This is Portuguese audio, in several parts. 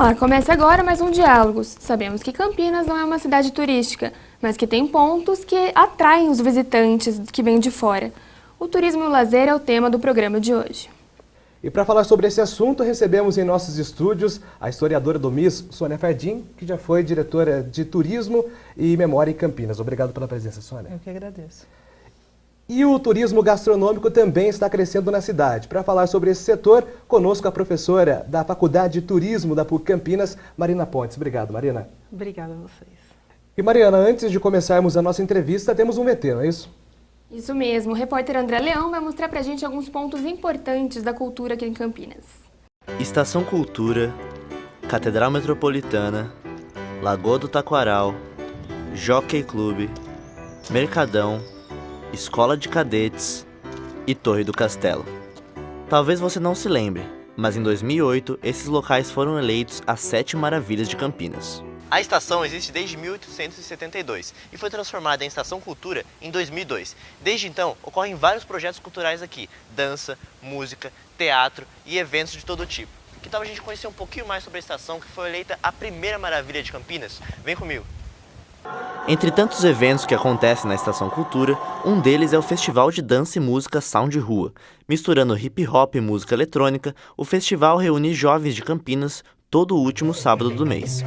Olá, começa agora mais um Diálogos. Sabemos que Campinas não é uma cidade turística, mas que tem pontos que atraem os visitantes que vêm de fora. O turismo e o lazer é o tema do programa de hoje. E para falar sobre esse assunto, recebemos em nossos estúdios a historiadora do MIS, Sônia Fardim, que já foi diretora de Turismo e Memória em Campinas. Obrigado pela presença, Sônia. Eu que agradeço. E o turismo gastronômico também está crescendo na cidade. Para falar sobre esse setor, conosco a professora da Faculdade de Turismo da PUC Campinas, Marina Pontes. Obrigado, Marina. Obrigada a vocês. E Mariana, antes de começarmos a nossa entrevista, temos um VT, não é isso? Isso mesmo, o repórter André Leão vai mostrar pra gente alguns pontos importantes da cultura aqui em Campinas. Estação Cultura, Catedral Metropolitana, Lagoa do Taquaral, Jockey Club, Mercadão, Escola de Cadetes e Torre do Castelo. Talvez você não se lembre, mas em 2008 esses locais foram eleitos as 7 maravilhas de Campinas. A estação existe desde 1872 e foi transformada em Estação Cultura em 2002. Desde então, ocorrem vários projetos culturais aqui: dança, música, teatro e eventos de todo tipo. Que tal a gente conhecer um pouquinho mais sobre a estação, que foi eleita a primeira maravilha de Campinas? Vem comigo! Entre tantos eventos que acontecem na Estação Cultura, um deles é o Festival de Dança e Música Sound Rua. Misturando hip hop e música eletrônica, o festival reúne jovens de Campinas todo o último sábado do mês.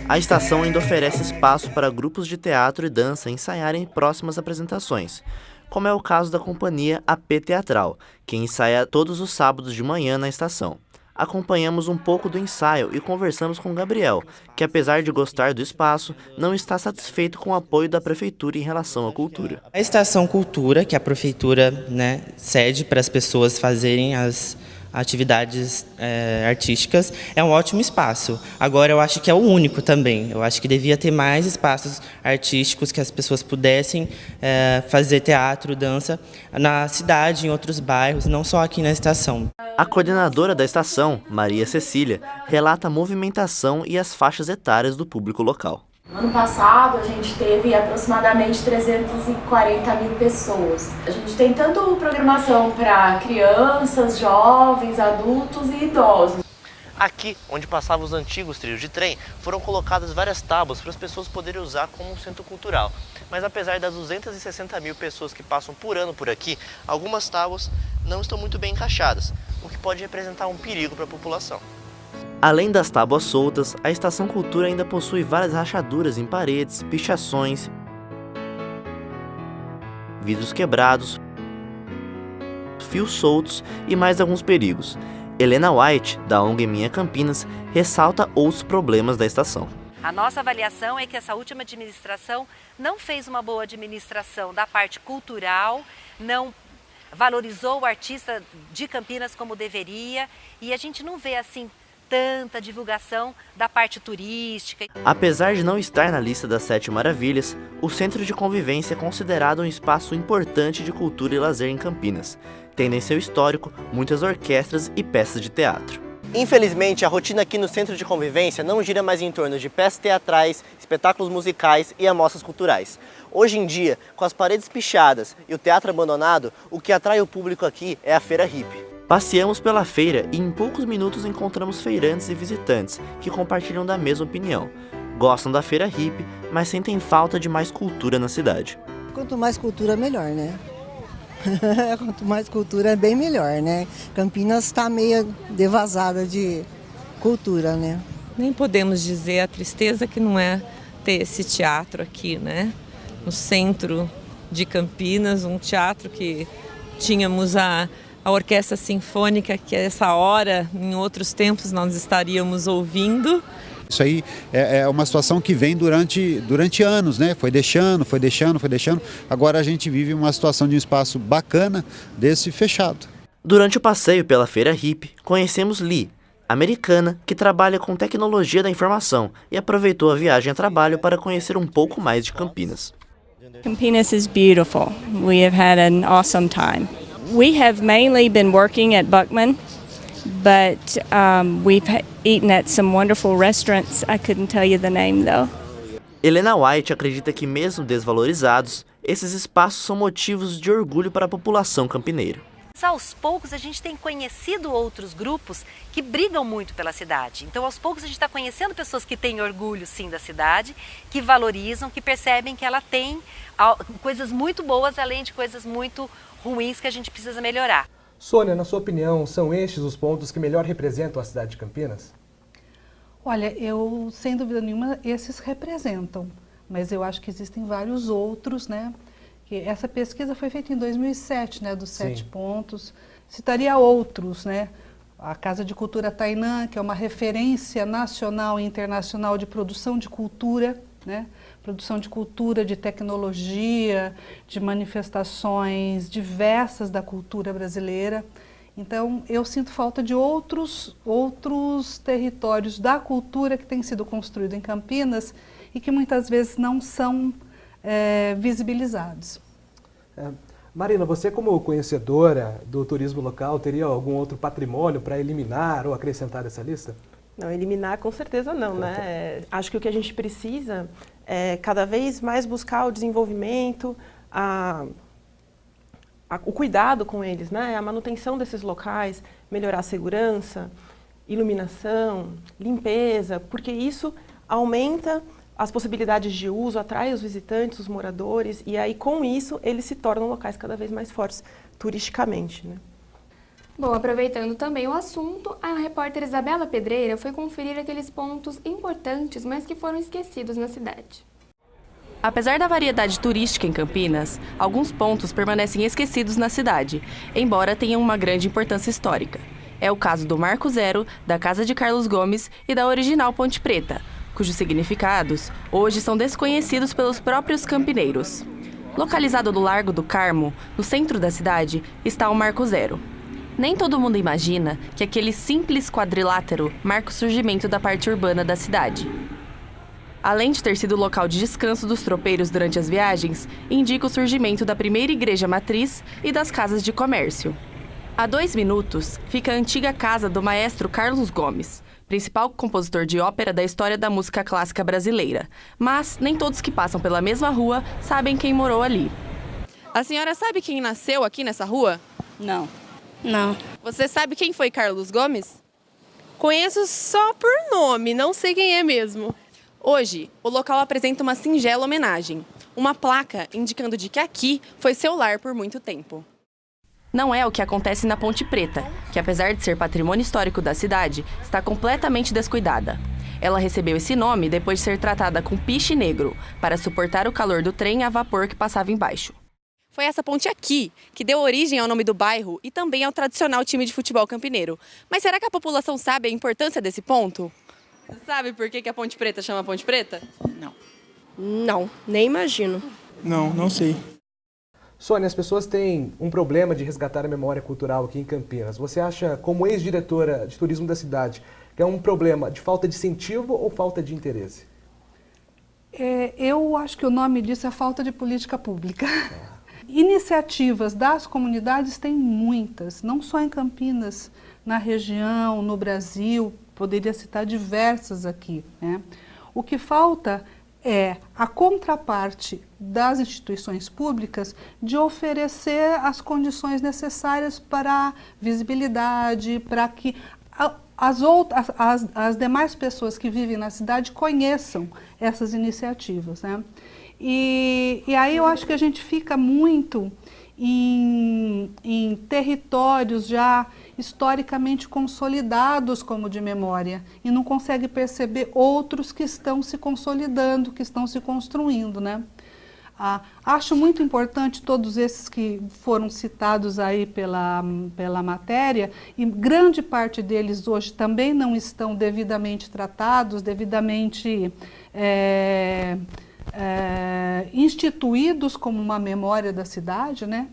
A estação ainda oferece espaço para grupos de teatro e dança ensaiarem próximas apresentações, como é o caso da companhia AP Teatral, que ensaia todos os sábados de manhã na estação. Acompanhamos um pouco do ensaio e conversamos com Gabriel, que apesar de gostar do espaço, não está satisfeito com o apoio da prefeitura em relação à cultura. A Estação Cultura, que a prefeitura cede para as pessoas fazerem as atividades artísticas, é um ótimo espaço. Agora, eu acho que é o único também. Eu acho que devia ter mais espaços artísticos que as pessoas pudessem fazer teatro, dança na cidade, em outros bairros, não só aqui na estação. A coordenadora da estação, Maria Cecília, relata a movimentação e as faixas etárias do público local. No ano passado, a gente teve aproximadamente 340 mil pessoas. A gente tem tanto programação para crianças, jovens, adultos e idosos. Aqui, onde passavam os antigos trilhos de trem, foram colocadas várias tábuas para as pessoas poderem usar como um centro cultural. Mas apesar das 260 mil pessoas que passam por ano por aqui, algumas tábuas não estão muito bem encaixadas, o que pode representar um perigo para a população. Além das tábuas soltas, a Estação Cultura ainda possui várias rachaduras em paredes, pichações, vidros quebrados, fios soltos e mais alguns perigos. Helena White, da ONG Minha Campinas, ressalta outros problemas da estação. A nossa avaliação é que essa última administração não fez uma boa administração da parte cultural, não valorizou o artista de Campinas como deveria, e a gente não vê assim tanta divulgação da parte turística. Apesar de não estar na lista das 7 maravilhas, o Centro de Convivência é considerado um espaço importante de cultura e lazer em Campinas, tendo em seu histórico muitas orquestras e peças de teatro. Infelizmente, a rotina aqui no Centro de Convivência não gira mais em torno de peças teatrais, espetáculos musicais e amostras culturais. Hoje em dia, com as paredes pichadas e o teatro abandonado, o que atrai o público aqui é a feira hippie. Passeamos pela feira e em poucos minutos encontramos feirantes e visitantes que compartilham da mesma opinião. Gostam da feira hippie, mas sentem falta de mais cultura na cidade. Quanto mais cultura, melhor, né? Quanto mais cultura, é bem melhor, né? Campinas está meio devasada de cultura, né? Nem podemos dizer a tristeza que não é ter esse teatro aqui, né? No centro de Campinas, um teatro que tínhamos a Orquestra Sinfônica, que a essa hora, em outros tempos, nós estaríamos ouvindo. Isso aí é uma situação que vem durante anos, né? Foi deixando. Agora a gente vive uma situação de um espaço bacana desse fechado. Durante o passeio pela feira hippie, conhecemos Lee, americana, que trabalha com tecnologia da informação e aproveitou a viagem a trabalho para conhecer um pouco mais de Campinas. Campinas is beautiful. We have had an awesome time. We have mainly been working at Buckman, but we've eaten at some wonderful restaurants. I couldn't tell you the name though. Helena White acredita que mesmo desvalorizados, esses espaços são motivos de orgulho para a população campineira. Aos poucos a gente tem conhecido outros grupos que brigam muito pela cidade. Então aos poucos a gente está conhecendo pessoas que têm orgulho sim da cidade, que valorizam, que percebem que ela tem coisas muito boas além de coisas muito ruins que a gente precisa melhorar. Sônia, na sua opinião, são estes os pontos que melhor representam a cidade de Campinas? Olha, eu, sem dúvida nenhuma, esses representam, mas eu acho que existem vários outros, né? Essa pesquisa foi feita em 2007, né, dos 7 pontos. Citaria outros, né? A Casa de Cultura Tainã, que é uma referência nacional e internacional de produção de cultura, né? Produção de cultura, de tecnologia, de manifestações diversas da cultura brasileira. Então, eu sinto falta de outros territórios da cultura que têm sido construídos em Campinas e que muitas vezes não são visibilizados. Marina, você como conhecedora do turismo local, teria algum outro patrimônio para eliminar ou acrescentar essa lista? Não, eliminar com certeza não, né? Acho que o que a gente precisa é cada vez mais buscar o desenvolvimento, o cuidado com eles, né? A manutenção desses locais, melhorar a segurança, iluminação, limpeza, porque isso aumenta as possibilidades de uso, atrai os visitantes, os moradores, e aí com isso eles se tornam locais cada vez mais fortes turisticamente, né? Bom, aproveitando também o assunto, a repórter Isabela Pedreira foi conferir aqueles pontos importantes, mas que foram esquecidos na cidade. Apesar da variedade turística em Campinas, alguns pontos permanecem esquecidos na cidade, embora tenham uma grande importância histórica. É o caso do Marco Zero, da Casa de Carlos Gomes e da original Ponte Preta, cujos significados hoje são desconhecidos pelos próprios campineiros. Localizado no Largo do Carmo, no centro da cidade, está o Marco Zero. Nem todo mundo imagina que aquele simples quadrilátero marca o surgimento da parte urbana da cidade. Além de ter sido o local de descanso dos tropeiros durante as viagens, indica o surgimento da primeira igreja matriz e das casas de comércio. A 2 minutos fica a antiga casa do maestro Carlos Gomes, principal compositor de ópera da história da música clássica brasileira. Mas nem todos que passam pela mesma rua sabem quem morou ali. A senhora sabe quem nasceu aqui nessa rua? Não. Não. Você sabe quem foi Carlos Gomes? Conheço só por nome, não sei quem é mesmo. Hoje, o local apresenta uma singela homenagem, uma placa indicando de que aqui foi seu lar por muito tempo. Não é o que acontece na Ponte Preta, que apesar de ser patrimônio histórico da cidade, está completamente descuidada. Ela recebeu esse nome depois de ser tratada com piche negro, para suportar o calor do trem a vapor que passava embaixo. Foi essa ponte aqui que deu origem ao nome do bairro e também ao tradicional time de futebol campineiro. Mas será que a população sabe a importância desse ponto? Você sabe por que a Ponte Preta chama Ponte Preta? Não. Não, nem imagino. Não sei. Sônia, as pessoas têm um problema de resgatar a memória cultural aqui em Campinas. Você acha, como ex-diretora de turismo da cidade, que é um problema de falta de incentivo ou falta de interesse? Eu acho que o nome disso é falta de política pública. Iniciativas das comunidades tem muitas, não só em Campinas, na região, no Brasil, poderia citar diversas aqui, né? O que falta é a contraparte das instituições públicas de oferecer as condições necessárias para visibilidade, para que as demais pessoas que vivem na cidade conheçam essas iniciativas, né? E aí eu acho que a gente fica muito em territórios já historicamente consolidados como de memória e não consegue perceber outros que estão se consolidando, que estão se construindo, né? Acho muito importante todos esses que foram citados aí pela matéria, e grande parte deles hoje também não estão devidamente tratados, devidamente instituídos como uma memória da cidade, né?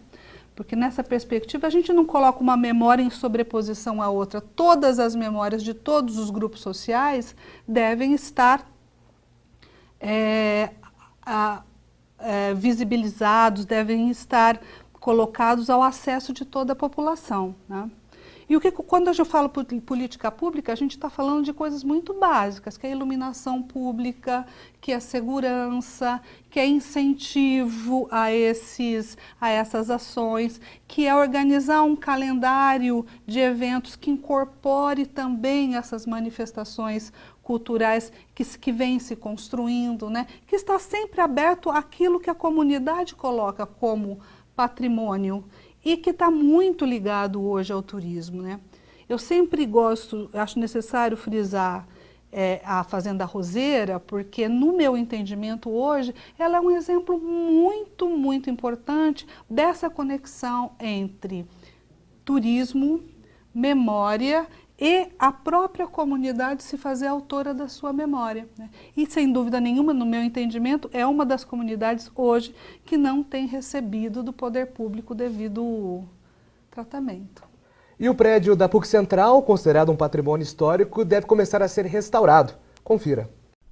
Porque nessa perspectiva a gente não coloca uma memória em sobreposição à outra. Todas as memórias de todos os grupos sociais devem estar visibilizados, devem estar colocados ao acesso de toda a população, né? E quando eu falo política pública, a gente está falando de coisas muito básicas, que é a iluminação pública, que é a segurança, que é incentivo a essas ações, que é organizar um calendário de eventos que incorpore também essas manifestações culturais que vêm se construindo, né? Que está sempre aberto àquilo que a comunidade coloca como patrimônio e que está muito ligado hoje ao turismo, né? Eu sempre acho necessário frisar a Fazenda Roseira, porque no meu entendimento hoje, ela é um exemplo muito, muito importante dessa conexão entre turismo, memória e a própria comunidade se fazer autora da sua memória, né? E, sem dúvida nenhuma, no meu entendimento, é uma das comunidades hoje que não tem recebido do poder público devido tratamento. E o prédio da PUC Central, considerado um patrimônio histórico, deve começar a ser restaurado. Confira.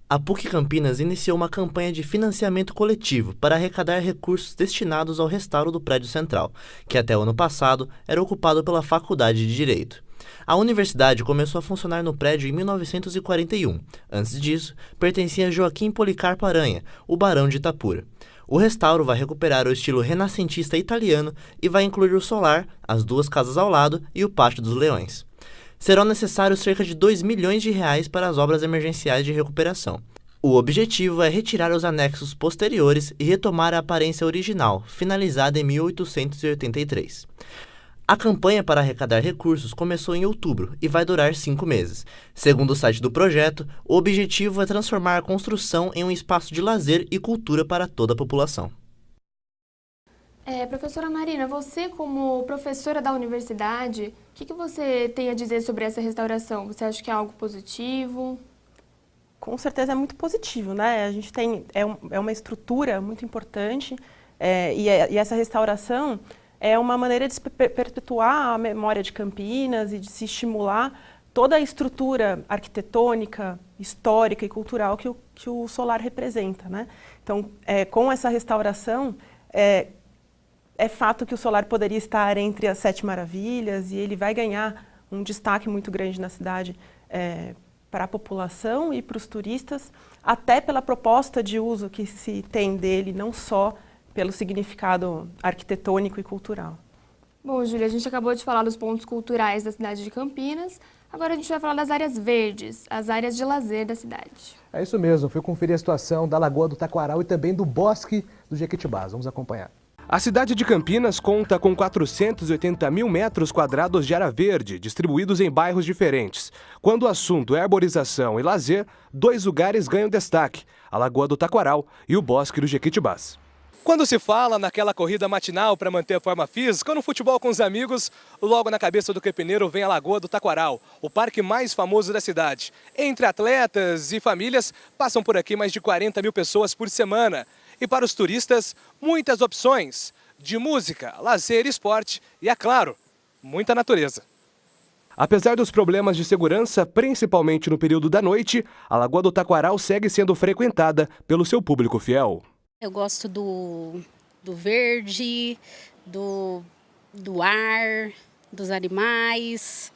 A PUC Campinas iniciou uma campanha de financiamento coletivo para arrecadar recursos destinados ao restauro do prédio central, que até o ano passado era ocupado pela Faculdade de Direito. A universidade começou a funcionar no prédio em 1941. Antes disso, pertencia a Joaquim Policarpo Aranha, o Barão de Itapura. O restauro vai recuperar o estilo renascentista italiano e vai incluir o solar, as duas casas ao lado e o Pátio dos Leões. Serão necessários cerca de R$2 milhões para as obras emergenciais de recuperação. O objetivo é retirar os anexos posteriores e retomar a aparência original, finalizada em 1883. A campanha para arrecadar recursos começou em outubro e vai durar 5 meses. Segundo o site do projeto, o objetivo é transformar a construção em um espaço de lazer e cultura para toda a população. Professora Marina, você como professora da universidade, o que você tem a dizer sobre essa restauração? Você acha que é algo positivo? Com certeza é muito positivo, né? A gente tem uma estrutura muito importante e essa restauração é uma maneira de se perpetuar a memória de Campinas e de se estimular toda a estrutura arquitetônica, histórica e cultural que o solar representa, né? Então, com essa restauração, é fato que o solar poderia estar entre as 7 maravilhas e ele vai ganhar um destaque muito grande na cidade para a população e para os turistas, até pela proposta de uso que se tem dele, não só pelo significado arquitetônico e cultural. Bom, Júlia, a gente acabou de falar dos pontos culturais da cidade de Campinas, agora a gente vai falar das áreas verdes, as áreas de lazer da cidade. É isso mesmo, fui conferir a situação da Lagoa do Taquaral e também do Bosque do Jequitibás. Vamos acompanhar. A cidade de Campinas conta com 480 mil metros quadrados de área verde, distribuídos em bairros diferentes. Quando o assunto é arborização e lazer, 2 lugares ganham destaque, a Lagoa do Taquaral e o Bosque do Jequitibás. Quando se fala naquela corrida matinal para manter a forma física ou no futebol com os amigos, logo na cabeça do campineiro vem a Lagoa do Taquaral, o parque mais famoso da cidade. Entre atletas e famílias, passam por aqui mais de 40 mil pessoas por semana. E para os turistas, muitas opções de música, lazer, esporte e, é claro, muita natureza. Apesar dos problemas de segurança, principalmente no período da noite, a Lagoa do Taquaral segue sendo frequentada pelo seu público fiel. Eu gosto do verde, do ar, dos animais,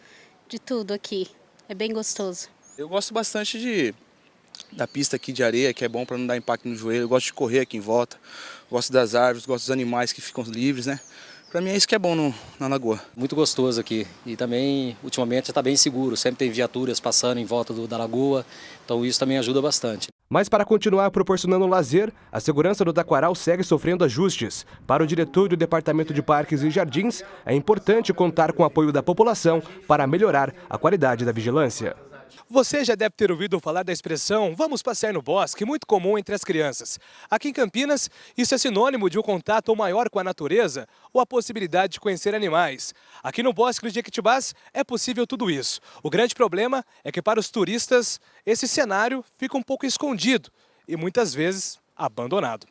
de tudo aqui. É bem gostoso. Eu gosto bastante da pista aqui de areia, que é bom para não dar impacto no joelho. Eu gosto de correr aqui em volta, gosto das árvores, gosto dos animais que ficam livres, né? Para mim é isso que é bom na lagoa. Muito gostoso aqui e também, ultimamente, está bem seguro. Sempre tem viaturas passando em volta da lagoa, então isso também ajuda bastante. Mas para continuar proporcionando lazer, a segurança do Taquaral segue sofrendo ajustes. Para o diretor do Departamento de Parques e Jardins, é importante contar com o apoio da população para melhorar a qualidade da vigilância. Você já deve ter ouvido falar da expressão "vamos passear no bosque", muito comum entre as crianças. Aqui em Campinas, isso é sinônimo de um contato maior com a natureza ou a possibilidade de conhecer animais. Aqui no Bosque do Jequitibás é possível tudo isso. O grande problema é que para os turistas esse cenário fica um pouco escondido e muitas vezes abandonado.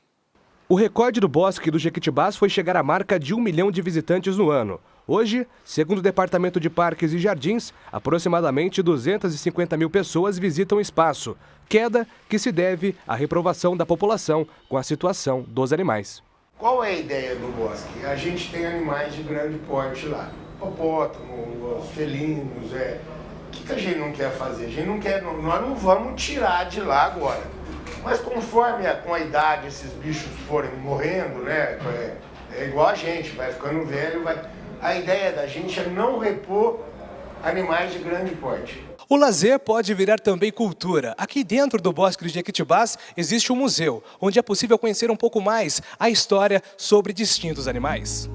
O recorde do Bosque do Jequitibás foi chegar à marca de 1 milhão de visitantes no ano. Hoje, segundo o Departamento de Parques e Jardins, aproximadamente 250 mil pessoas visitam o espaço, queda que se deve à reprovação da população com a situação dos animais. Qual é a ideia do bosque? A gente tem animais de grande porte lá. hipopótamo, felinos, O que a gente não quer fazer? A gente não quer, nós não vamos tirar de lá agora. Mas conforme com a idade esses bichos forem morrendo, né? É igual a gente, vai ficando velho, a ideia da gente é não repor animais de grande porte. O lazer pode virar também cultura. Aqui dentro do Bosque de Jequitibás existe um museu, onde é possível conhecer um pouco mais a história sobre distintos animais.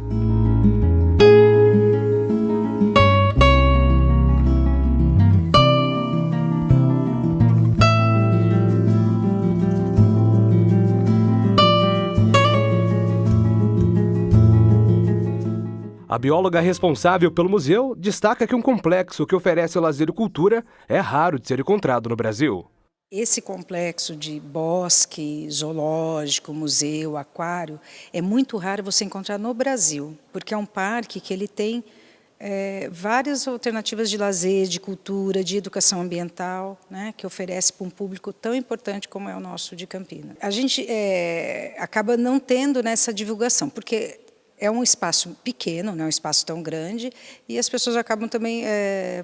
A bióloga responsável pelo museu destaca que um complexo que oferece lazer e cultura é raro de ser encontrado no Brasil. Esse complexo de bosque, zoológico, museu, aquário, é muito raro você encontrar no Brasil, porque é um parque que ele tem várias alternativas de lazer, de cultura, de educação ambiental, né, que oferece para um público tão importante como é o nosso de Campinas. A gente acaba não tendo nessa divulgação, porque é um espaço pequeno, não é um espaço tão grande, e as pessoas acabam também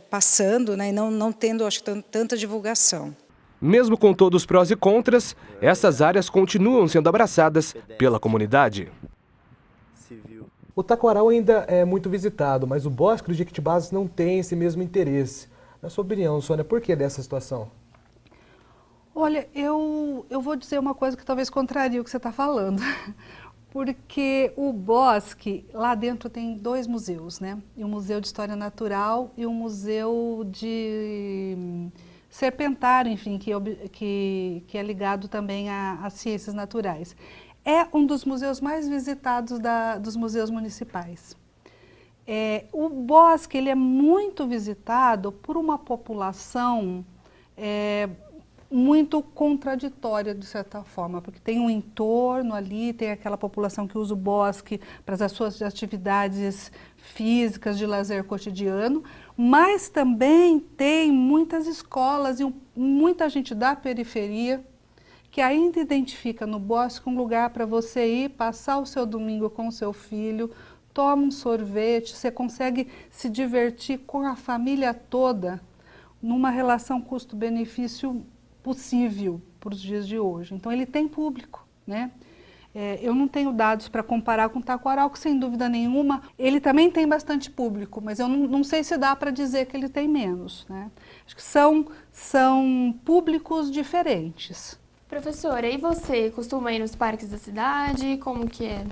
passando, né, e não tendo, acho, tanta divulgação. Mesmo com todos os prós e contras, essas áreas continuam sendo abraçadas pela comunidade. O Taquaral ainda é muito visitado, mas o Bosque de Jequitibás não tem esse mesmo interesse. Na sua opinião, Sônia, por que dessa situação? Olha, eu vou dizer uma coisa que talvez contrarie o que você está falando. Porque o bosque, lá dentro tem 2 museus, né? E um museu de história natural e um museu de serpentário, enfim, que é ligado também às ciências naturais. É um dos museus mais visitados dos museus municipais. O bosque ele é muito visitado por uma população muito contraditória, de certa forma, porque tem um entorno ali, tem aquela população que usa o bosque para as suas atividades físicas de lazer cotidiano, mas também tem muitas escolas e muita gente da periferia que ainda identifica no bosque um lugar para você ir, passar o seu domingo com o seu filho, toma um sorvete, você consegue se divertir com a família toda numa relação custo-benefício possível para os dias de hoje. Então ele tem público, né? Eu não tenho dados para comparar com o Taquaral, que sem dúvida nenhuma, ele também tem bastante público, mas eu não sei se dá para dizer que ele tem menos, né? Acho que são públicos diferentes. Professora, e você? Costuma ir nos parques da cidade? Como que é?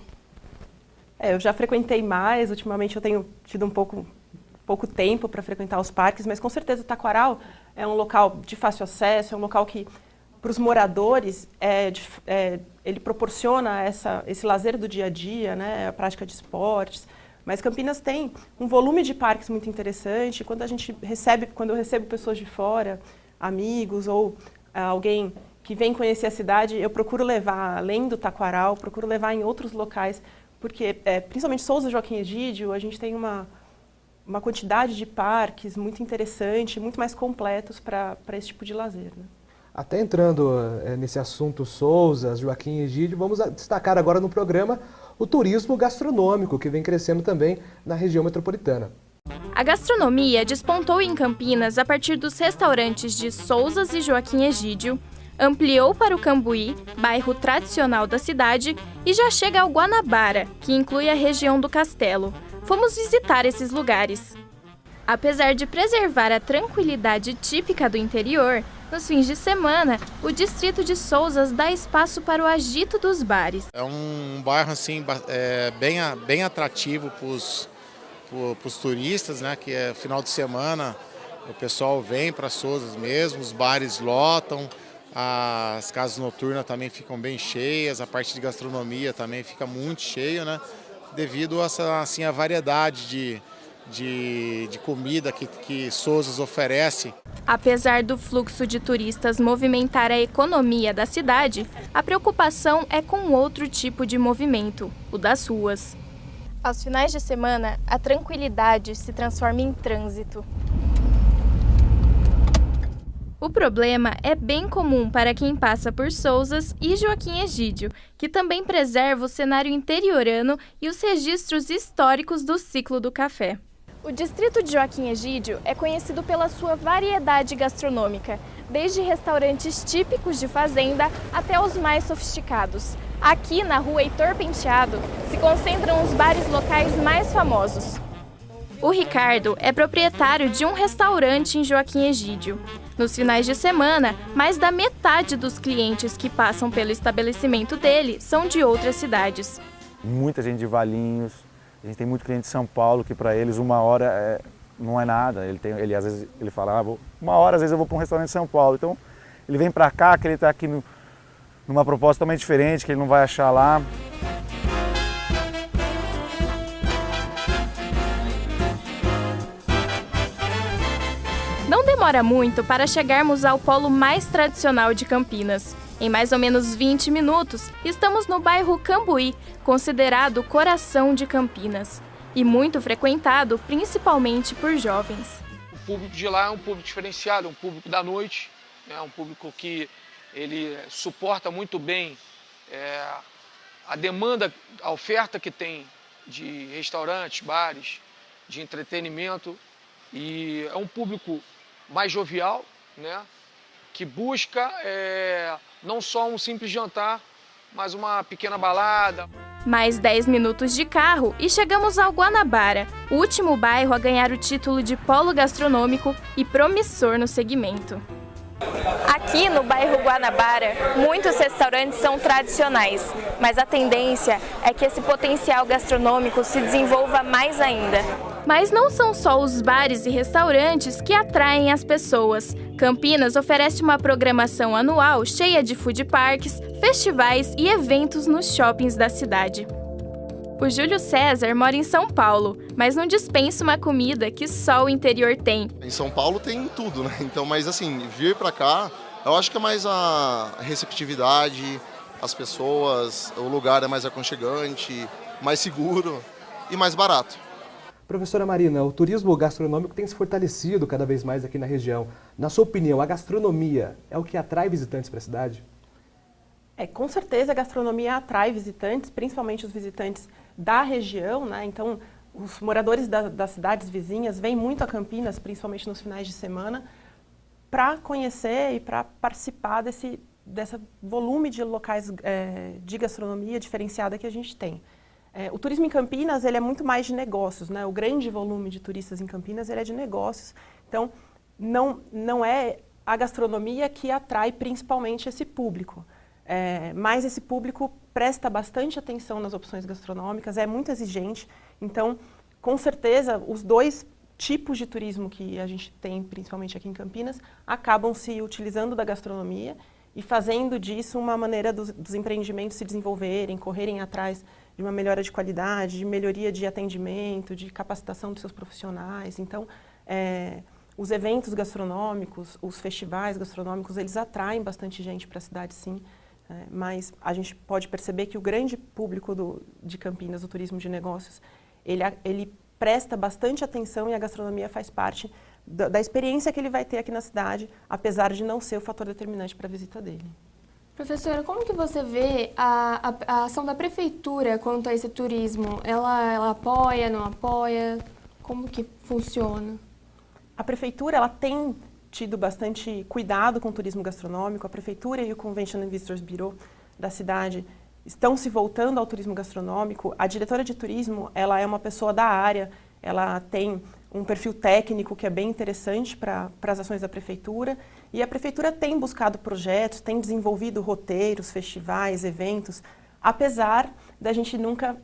Eu já frequentei mais, ultimamente eu tenho tido pouco tempo para frequentar os parques, mas com certeza o Taquaral é um local de fácil acesso, é um local que, para os moradores, ele proporciona esse lazer do dia a dia, né, a prática de esportes. Mas Campinas tem um volume de parques muito interessante. Quando eu recebo pessoas de fora, amigos ou alguém que vem conhecer a cidade, eu procuro levar, além do Taquaral, procuro levar em outros locais, porque, principalmente Souza Joaquim Egídio, a gente tem uma quantidade de parques muito interessante, muito mais completos para esse tipo de lazer, né? Até entrando nesse assunto Souza, Joaquim Egídio, vamos destacar agora no programa o turismo gastronômico, que vem crescendo também na região metropolitana. A gastronomia despontou em Campinas a partir dos restaurantes de Souzas e Joaquim Egídio, ampliou para o Cambuí, bairro tradicional da cidade, e já chega ao Guanabara, que inclui a região do Castelo. Fomos visitar esses lugares. Apesar de preservar a tranquilidade típica do interior, nos fins de semana, o distrito de Souzas dá espaço para o agito dos bares. É um bairro assim, bem atrativo para os turistas, né? Que é final de semana, o pessoal vem para Souzas mesmo, os bares lotam, as casas noturnas também ficam bem cheias, a parte de gastronomia também fica muito cheia, né? Devido a a variedade de comida que Souzas oferece. Apesar do fluxo de turistas movimentar a economia da cidade, a preocupação é com outro tipo de movimento, o das ruas. Aos finais de semana, a tranquilidade se transforma em trânsito. O problema é bem comum para quem passa por Souzas e Joaquim Egídio, que também preserva o cenário interiorano e os registros históricos do ciclo do café. O distrito de Joaquim Egídio é conhecido pela sua variedade gastronômica, desde restaurantes típicos de fazenda até os mais sofisticados. Aqui na rua Heitor Penteado se concentram os bares locais mais famosos. O Ricardo é proprietário de um restaurante em Joaquim Egídio. Nos finais de semana, mais da metade dos clientes que passam pelo estabelecimento dele são de outras cidades. Muita gente de Valinhos, a gente tem muito cliente de São Paulo que para eles 1 hora não é nada. Ele às vezes ele fala, 1 hora às vezes eu vou para um restaurante de São Paulo. Então ele vem para cá, que ele está aqui numa proposta totalmente diferente, que ele não vai achar lá. Não demora muito para chegarmos ao polo mais tradicional de Campinas. Em mais ou menos 20 minutos, estamos no bairro Cambuí, considerado o coração de Campinas, e muito frequentado principalmente por jovens. O público de lá é um público diferenciado, um público da noite, né? Um público que ele suporta muito bem a demanda, a oferta que tem de restaurantes, bares, de entretenimento, e é um público mais jovial, né? Que busca não só um simples jantar, mas uma pequena balada. Mais 10 minutos de carro e chegamos ao Guanabara, o último bairro a ganhar o título de polo gastronômico e promissor no segmento. Aqui no bairro Guanabara, muitos restaurantes são tradicionais, mas a tendência é que esse potencial gastronômico se desenvolva mais ainda. Mas não são só os bares e restaurantes que atraem as pessoas. Campinas oferece uma programação anual cheia de food parks, festivais e eventos nos shoppings da cidade. O Júlio César mora em São Paulo, mas não dispensa uma comida que só o interior tem. Em São Paulo tem tudo, né? Então, mas assim, vir pra cá, eu acho que é mais a receptividade, as pessoas, o lugar é mais aconchegante, mais seguro e mais barato. Professora Marina, o turismo gastronômico tem se fortalecido cada vez mais aqui na região. Na sua opinião, a gastronomia é o que atrai visitantes para a cidade? Com certeza a gastronomia atrai visitantes, principalmente os visitantes da região, né? Então, os moradores das cidades vizinhas vêm muito a Campinas, principalmente nos finais de semana, para conhecer e para participar desse volume de locais de gastronomia diferenciada que a gente tem. O turismo em Campinas ele é muito mais de negócios, né? O grande volume de turistas em Campinas ele é de negócios. Então, não é a gastronomia que atrai principalmente esse público. Mas esse público presta bastante atenção nas opções gastronômicas, é muito exigente. Então, com certeza, os dois tipos de turismo que a gente tem, principalmente aqui em Campinas, acabam se utilizando da gastronomia e fazendo disso uma maneira dos empreendimentos se desenvolverem, correrem atrás de uma melhora de qualidade, de melhoria de atendimento, de capacitação dos seus profissionais. Então, os eventos gastronômicos, os festivais gastronômicos, eles atraem bastante gente para a cidade, sim. Mas a gente pode perceber que o grande público de Campinas, do turismo de negócios, ele presta bastante atenção e a gastronomia faz parte da experiência que ele vai ter aqui na cidade, apesar de não ser o fator determinante para a visita dele. Professora, como que você vê a ação da prefeitura quanto a esse turismo? Ela apoia, não apoia? Como que funciona? A prefeitura ela tem tido bastante cuidado com o turismo gastronômico. A prefeitura e o Convention and Visitors Bureau da cidade estão se voltando ao turismo gastronômico. A diretora de turismo ela é uma pessoa da área, ela tem um perfil técnico que é bem interessante para as ações da prefeitura. E a prefeitura tem buscado projetos, tem desenvolvido roteiros, festivais, eventos, apesar da gente nunca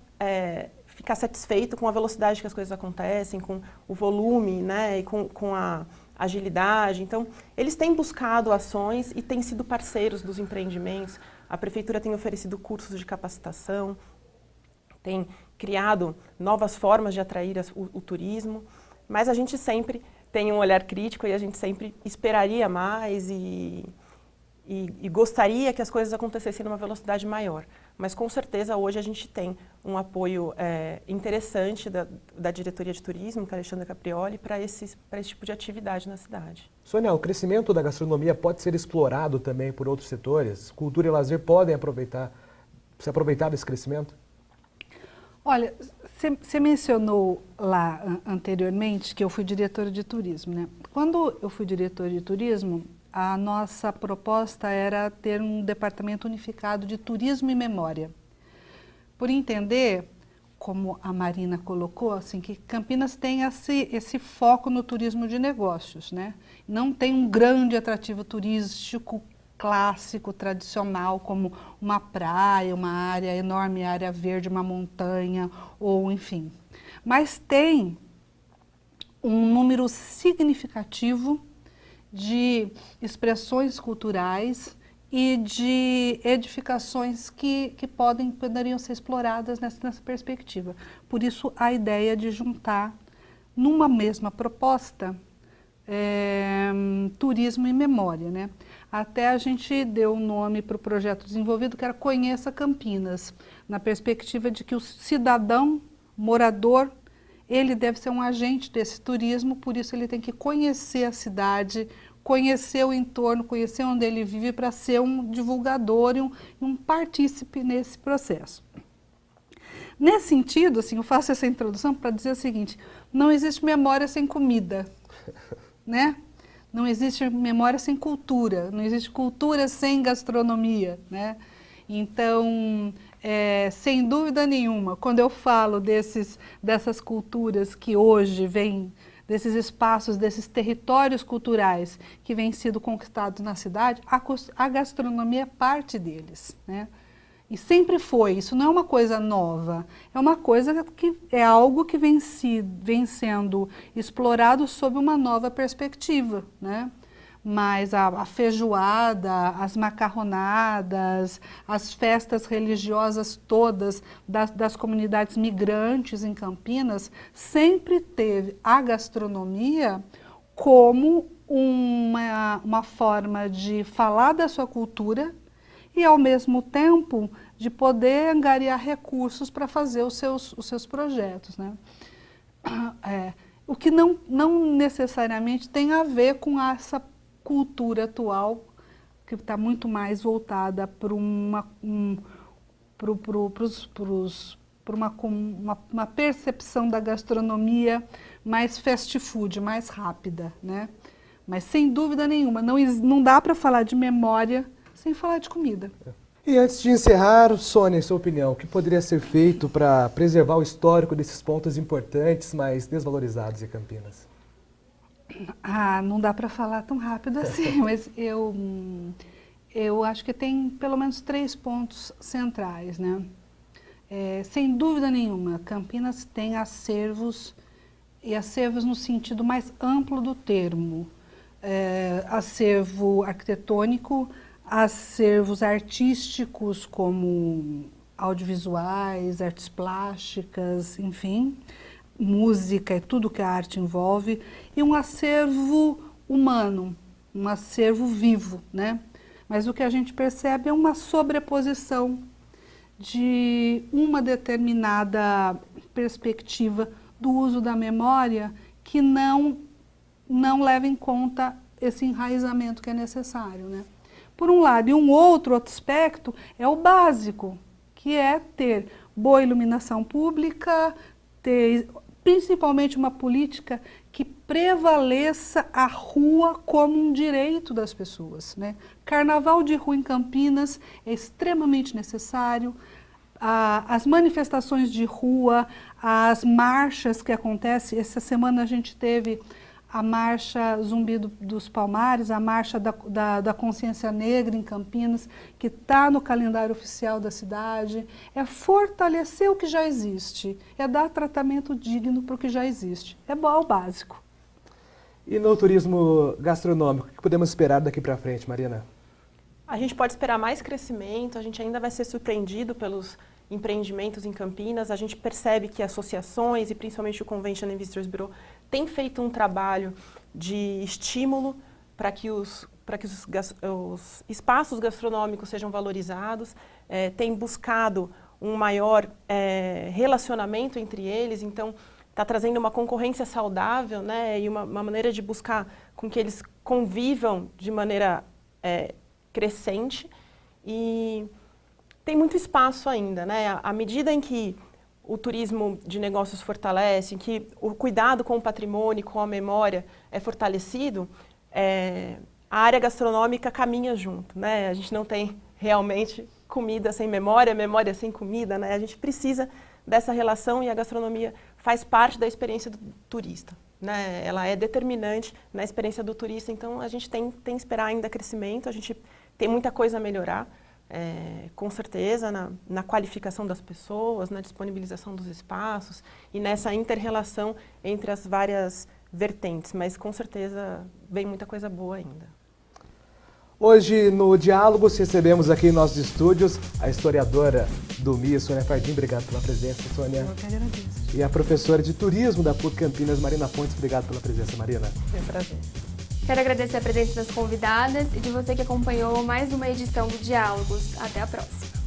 ficar satisfeito com a velocidade que as coisas acontecem, com o volume, né, e com a agilidade. Então, eles têm buscado ações e têm sido parceiros dos empreendimentos. A prefeitura tem oferecido cursos de capacitação, tem criado novas formas de atrair o turismo, mas a gente sempre tem um olhar crítico e a gente sempre esperaria mais e gostaria que as coisas acontecessem numa velocidade maior. Mas com certeza hoje a gente tem um apoio interessante da diretoria de turismo, que é a Alexandra Caprioli, para esse tipo de atividade na cidade. Sônia, o crescimento da gastronomia pode ser explorado também por outros setores? Cultura e lazer podem se aproveitar desse crescimento? Olha, Você mencionou lá anteriormente que eu fui diretora de turismo, né? Quando eu fui diretora de turismo, a nossa proposta era ter um departamento unificado de turismo e memória. Por entender, como a Marina colocou, assim, que Campinas tem esse foco no turismo de negócios, né? Não tem um grande atrativo turístico clássico, tradicional, como uma praia, uma área enorme, área verde, uma montanha, ou enfim. Mas tem um número significativo de expressões culturais e de edificações que poderiam ser exploradas nessa perspectiva. Por isso, a ideia de juntar numa mesma proposta turismo e memória, né? Até a gente deu um nome para o projeto desenvolvido, que era Conheça Campinas, na perspectiva de que o cidadão, morador, ele deve ser um agente desse turismo, por isso ele tem que conhecer a cidade, conhecer o entorno, conhecer onde ele vive, para ser um divulgador e um partícipe nesse processo. Nesse sentido, assim, eu faço essa introdução para dizer o seguinte: não existe memória sem comida, né? Não existe memória sem cultura, não existe cultura sem gastronomia, né? Então, sem dúvida nenhuma, quando eu falo dessas culturas que hoje vêm, desses espaços, desses territórios culturais que vêm sido conquistados na cidade, a gastronomia é parte deles, né? E sempre foi, isso não é uma coisa nova, é uma coisa que é algo que vem sendo explorado sob uma nova perspectiva, né? Mas a feijoada, as macarronadas, as festas religiosas todas das comunidades migrantes em Campinas, sempre teve a gastronomia como uma forma de falar da sua cultura e, ao mesmo tempo, de poder angariar recursos para fazer os seus projetos, né? O que não necessariamente tem a ver com essa cultura atual, que está muito mais voltada para uma percepção da gastronomia mais fast food, mais rápida, né? Mas, sem dúvida nenhuma, não dá para falar de memória sem falar de comida. E antes de encerrar, Sônia, sua opinião, o que poderia ser feito para preservar o histórico desses pontos importantes, mas desvalorizados em Campinas? Não dá para falar tão rápido assim, mas eu acho que tem pelo menos 3 pontos centrais, né? Sem dúvida nenhuma, Campinas tem acervos, e acervos no sentido mais amplo do termo. Acervo arquitetônico, acervos artísticos como audiovisuais, artes plásticas, enfim, música e tudo que a arte envolve, e um acervo humano, um acervo vivo, né? Mas o que a gente percebe é uma sobreposição de uma determinada perspectiva do uso da memória que não leva em conta esse enraizamento que é necessário, né? Por um lado, e um outro aspecto é o básico, que é ter boa iluminação pública, ter principalmente uma política que prevaleça a rua como um direito das pessoas, né? Carnaval de rua em Campinas é extremamente necessário. As manifestações de rua, as marchas que acontecem, essa semana a gente teve a Marcha Zumbi dos Palmares, a Marcha da Consciência Negra em Campinas, que está no calendário oficial da cidade. É fortalecer o que já existe, é dar tratamento digno para o que já existe. É o básico. E no turismo gastronômico, o que podemos esperar daqui para frente, Marina? A gente pode esperar mais crescimento, a gente ainda vai ser surpreendido pelos empreendimentos em Campinas. A gente percebe que associações e principalmente o Convention and Visitors Bureau tem feito um trabalho de estímulo para que os espaços gastronômicos sejam valorizados, tem buscado um maior relacionamento entre eles, então está trazendo uma concorrência saudável, né, e uma maneira de buscar com que eles convivam de maneira crescente, e tem muito espaço ainda, né? À medida em que o turismo de negócios fortalece, em que o cuidado com o patrimônio, com a memória é fortalecido, a área gastronômica caminha junto, né? A gente não tem realmente comida sem memória, memória sem comida, né? A gente precisa dessa relação e a gastronomia faz parte da experiência do turista, né? Ela é determinante na experiência do turista, então a gente tem que esperar ainda crescimento, a gente tem muita coisa a melhorar, com certeza, na qualificação das pessoas, na disponibilização dos espaços e nessa inter-relação entre as várias vertentes, mas com certeza vem muita coisa boa ainda. Hoje, no Diálogos, recebemos aqui em nossos estúdios a historiadora do MIA, Sônia Fardim. Obrigado pela presença, Sônia. Eu que agradeço. E a professora de turismo da PUC Campinas, Marina Pontes. Obrigado pela presença, Marina. É um prazer. Quero agradecer a presença das convidadas e de você que acompanhou mais uma edição do Diálogos. Até a próxima.